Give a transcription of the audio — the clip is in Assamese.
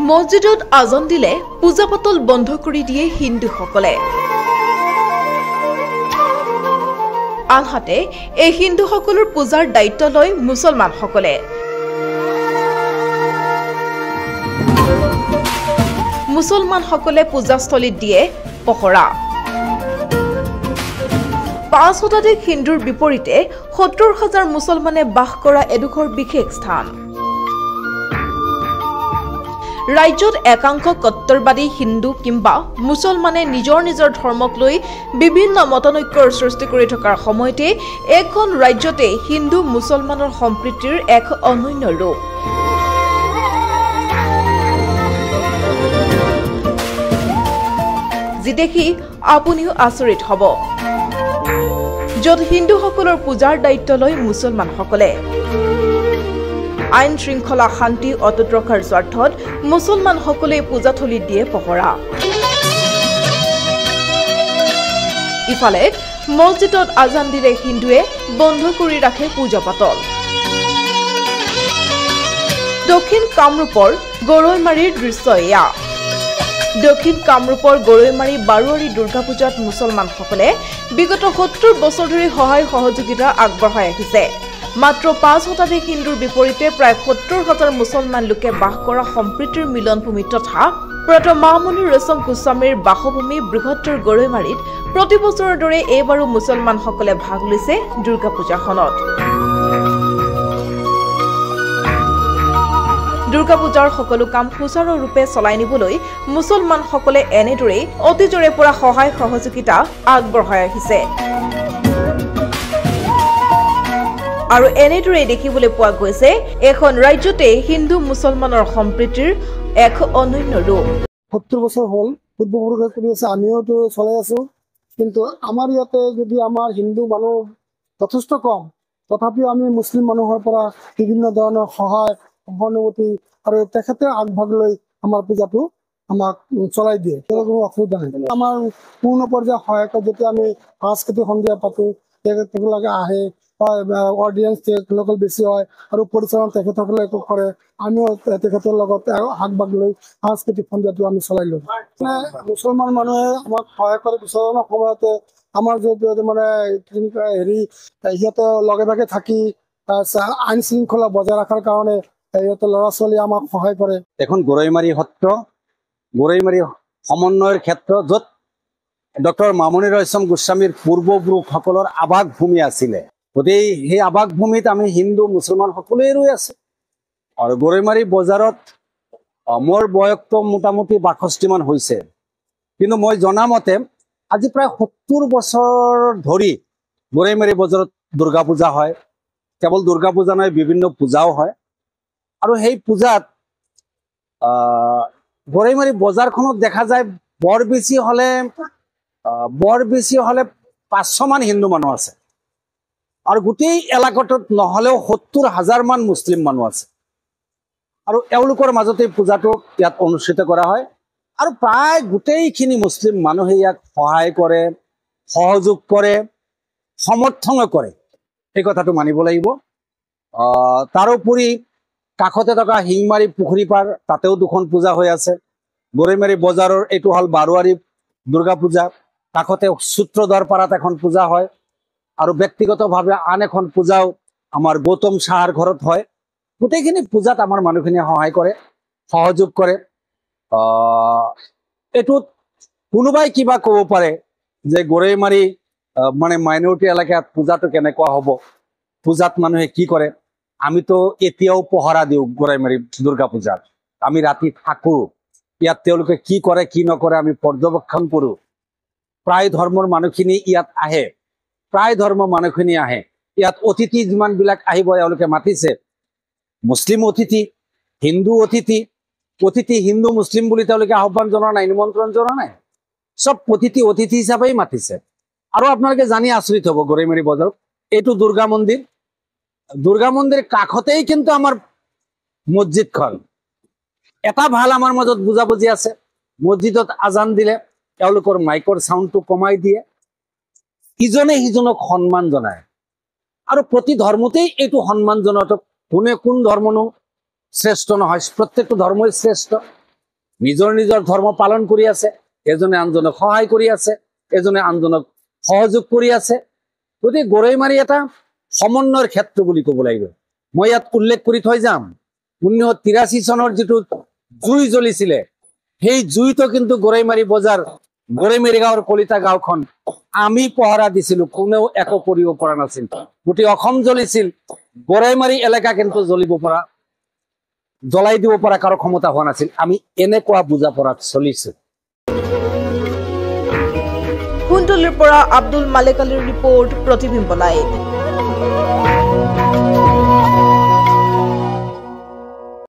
মছজিদত আজান দিলে পূজা পাতল বন্ধ কৰি দিয়ে হিন্দুসকলে। আনহাতে এই হিন্দুসকলৰ পূজাৰ দায়িত্ব লয় মুছলমানসকলে। মুছলমানসকলে পূজাস্থলীত দিয়ে পহৰা। ৫ শতাধিক হিন্দুৰ বিপৰীতে ৭০,০০০ মুছলমানে বাস কৰা এডোখৰ বিশেষ স্থান। ৰাজ্যত একাংশ কট্টৰবাদী হিন্দু কিংবা মুছলমানে নিজৰ নিজৰ ধৰ্মক লৈ বিভিন্ন মতানৈক্যৰ সৃষ্টি কৰি থকাৰ সময়তে এখন ৰাজ্যতে হিন্দু মুছলমানৰ সম্প্ৰীতিৰ এক অনন্য ৰূপ। যি দেখি আপুনিও আচৰিত হ'ব। য'ত হিন্দুসকলৰ পূজাৰ দায়িত্ব লয় মুছলমানসকলে। আইন শৃংখলা শান্তি অটুট ৰখাৰ স্বাৰ্থত মুছলমানসকলে পূজাথলীত দিয়ে পহৰা। ইফালে মছজিদত আজান দিলে হিন্দুৱে বন্ধ কৰি ৰাখে পূজা পাতল। দক্ষিণ কামৰূপৰ গৰৈমাৰীৰ দৃশ্য এয়া। দক্ষিণ কামৰূপৰ গৰৈমাৰী বাৰোৱাৰী দুৰ্গা পূজাত মুছলমানসকলে বিগত ৭০ বছৰ ধৰি সহায় সহযোগিতা আগবঢ়াই আহিছে। মাত্ৰ ৫ শতাধিক হিন্দুৰ বিপৰীতে প্ৰায় ৭০,০০০ মুছলমান লোকে বাস কৰা সম্প্ৰীতিৰ মিলনভূমি তথা প্ৰয়াত মামণি ৰয়ছম গোস্বামীৰ বাসভূমি বৃহত্তৰ গৰৈমাৰীত প্ৰতি বছৰৰ দৰে এইবাৰো মুছলমানসকলে ভাগ লৈছে দুৰ্গা পূজাখনত। দুৰ্গা পূজাৰ সকলো কাম সুচাৰুৰূপে চলাই নিবলৈ মুছলমানসকলে এনেদৰেই অতীজৰে পৰা সহায় সহযোগিতা আগবঢ়াই আহিছে। আৰু এনেদৰে দেখিবলৈ পোৱা গৈছে এখন ৰাজ্যতে হিন্দু মুছলমানৰ সম্প্ৰীতিৰ এক অনন্য ৰূপ। ৭০ বছৰ হ'ল পূৰ্বপুৰুষে কৰি আছে, আমিওতো চলাই আছো। কিন্তু আমাৰ ইয়াতে যদি আমাৰ হিন্দু মানুহ যথেষ্ট কম, তথাপিও আমি মুছলিম মানুহৰ পৰা বিভিন্ন ধৰণৰ সহায় সহানুভূতি আৰু তেখেতে আগভাগ লৈ আমাৰ পূজাটো আমাক চলাই দিয়ে। কোনো অসুবিধা নাই। আমাৰ পূৰ্ণ পৰ্যায়ৰ সহায়ক যেতিয়া আমি সাংস্কৃতিক সন্ধিয়া পাতো, তেখেতসকলে আহে, অডিয়েঞ্চ তেখেতসকল বেছি হয় আৰু পৰিচালনা তেখেতসকলে কৰে। আমিও তেখেতৰ লগত আগভাগ লৈ সাংস্কৃতিক সন্ধিয়াটো আমি চলাই লওঁ। মানে মুছলমান মানুহে আমাক সহায় কৰে বিচৰণৰ সময়তে। আমাৰ যিহেতু মানে হেৰি সিহঁতে লগে ভাগে থাকি আইন শৃংখলা বজাই ৰখাৰ কাৰণে সিহঁতে ল'ৰা ছোৱালী আমাক সহায় কৰে। এখন গৰৈমাৰী সত্ৰ, গৰৈমাৰী সমন্বয়ৰ ক্ষেত্ৰ, য'ত ডক্টৰ মামণি ৰয়ছম গোস্বামীৰ পূৰ্বপুৰুষসকলৰ আৱাস ভূমি আছিলে। গতিকে সেই আৱাস ভূমিত আমি হিন্দু মুছলমান সকলোৱে ৰৈ আছো। আৰু গৰৈমাৰী বজাৰত মোৰ বয়সটো মোটামুটি ৬২ মান হৈছে। কিন্তু মই জনামতে আজি প্ৰায় ৭০ বছৰ ধৰি গৰৈমাৰী বজাৰত দুৰ্গা পূজা হয়। কেৱল দুৰ্গা পূজা নহয়, বিভিন্ন পূজাও হয়। আৰু সেই পূজাত গৰৈমাৰী বজাৰখনত দেখা যায় বৰ বেছি হলে ৫০০ মান হিন্দু মানুহ আছে। আৰু গোটেই এলেকাটোত নহলেও ৭০,০০০ মান মুছলিম মানুহ আছে। আৰু এওঁলোকৰ মাজতে পূজাটো ইয়াত অনুষ্ঠিত কৰা হয়। আৰু প্ৰায় গোটেইখিনি মুছলিম মানুহে ইয়াক সহায় কৰে, সহযোগ কৰে, সমৰ্থনো কৰে। এই কথাটো মানিব লাগিব। তাৰোপৰি কাষতে থকা শিংমাৰী পুখুৰী পাৰ, তাতেও 2খন পূজা হৈ আছে। গৰৈমাৰী বজাৰৰ এইটো হ'ল বাৰোৱাৰী দুৰ্গা পূজা। কাষতে সূত্ৰধৰ পাৰাত এখন পূজা হয়। আৰু ব্যক্তিগতভাৱে আন এখন পূজাও আমাৰ গৌতম চাহাৰ ঘৰত হয়। গোটেইখিনি পূজাত আমাৰ মানুহখিনিয়ে সহায় কৰে, সহযোগ কৰে। এইটোত কোনোবাই কিবা ক'ব পাৰে যে গৰৈমাৰী মানে মাইনৰিটি এলেকাত পূজাটো কেনেকুৱা হ'ব, পূজাত মানুহে কি কৰে। আমিতো এতিয়াও পহৰা দিওঁ গৰৈমাৰী দুৰ্গা পূজাত। আমি ৰাতি থাকো ইয়াত, তেওঁলোকে কি কৰে কি নকৰে আমি পৰ্যবেক্ষণ কৰো। প্ৰায় ধৰ্মৰ মানুহখিনি ইয়াত আহে, প্ৰায় ধৰ্মৰ মানুহখিনি আহে। ইয়াত অতিথি যিমানবিলাক আহিব এওঁলোকে মাতিছে। মুছলিম অতিথি, হিন্দু অতিথি, হিন্দু মুছলিম বুলি তেওঁলোকে আহ্বান জনোৱা নাই, নিমন্ত্ৰণ জনোৱা নাই। চব অতিথি হিচাপেই মাতিছে। আৰু আপোনালোকে জানি আচৰিত হ'ব, গৰৈমাৰী বজাৰত এইটো দুৰ্গা মন্দিৰ। দুৰ্গা মন্দিৰ কাষতেই কিন্তু আমাৰ মছজিদখন। এটা ভাল আমাৰ মাজত বুজাবুজি আছে। মছজিদত আজান দিলে এওঁলোকৰ মাইকৰ চাউণ্ডটো কমাই দিয়ে, ইজনে সিজনক সন্মান জনায়। আৰু প্ৰতি ধৰ্মতেই এইটো সন্মান জনোৱাটো কোন ধৰ্মনো শ্ৰেষ্ঠ নহয়, প্ৰত্যেকটো ধৰ্মই শ্ৰেষ্ঠ। নিজৰ নিজৰ ধৰ্ম পালন কৰি আছে, এজনে আনজনক সহায় কৰি আছে, এজনে আনজনক সহযোগ কৰি আছে। গতিকে গৰৈমাৰী এটা সমন্বয়ৰ ক্ষেত্ৰ বুলি ক'ব লাগিব। মই ইয়াত উল্লেখ কৰি থৈ যাম 1983 চনৰ যিটো জুই জ্বলিছিলে, সেই জুইটো কিন্তু গৰৈমাৰী বজাৰ গৰৈমাৰী গাঁৱৰ কলিতা গাঁওখন আমি পহৰা দিছিলো, কোনেও একো কৰিব পৰা নাছিল। গোটেই অসম জ্বলিছিল, গৰৈমাৰী এলেকা কিন্তু জ্বলাই দিব পৰা কাৰো ক্ষমতা হোৱা নাছিল। আমি এনেকুৱা বুজা পৰাত চলিছো। কুন্তলীৰ পৰা আব্দুল মালিক আলীৰ ৰিপৰ্ট, প্ৰতিবিম্ব লাইভ।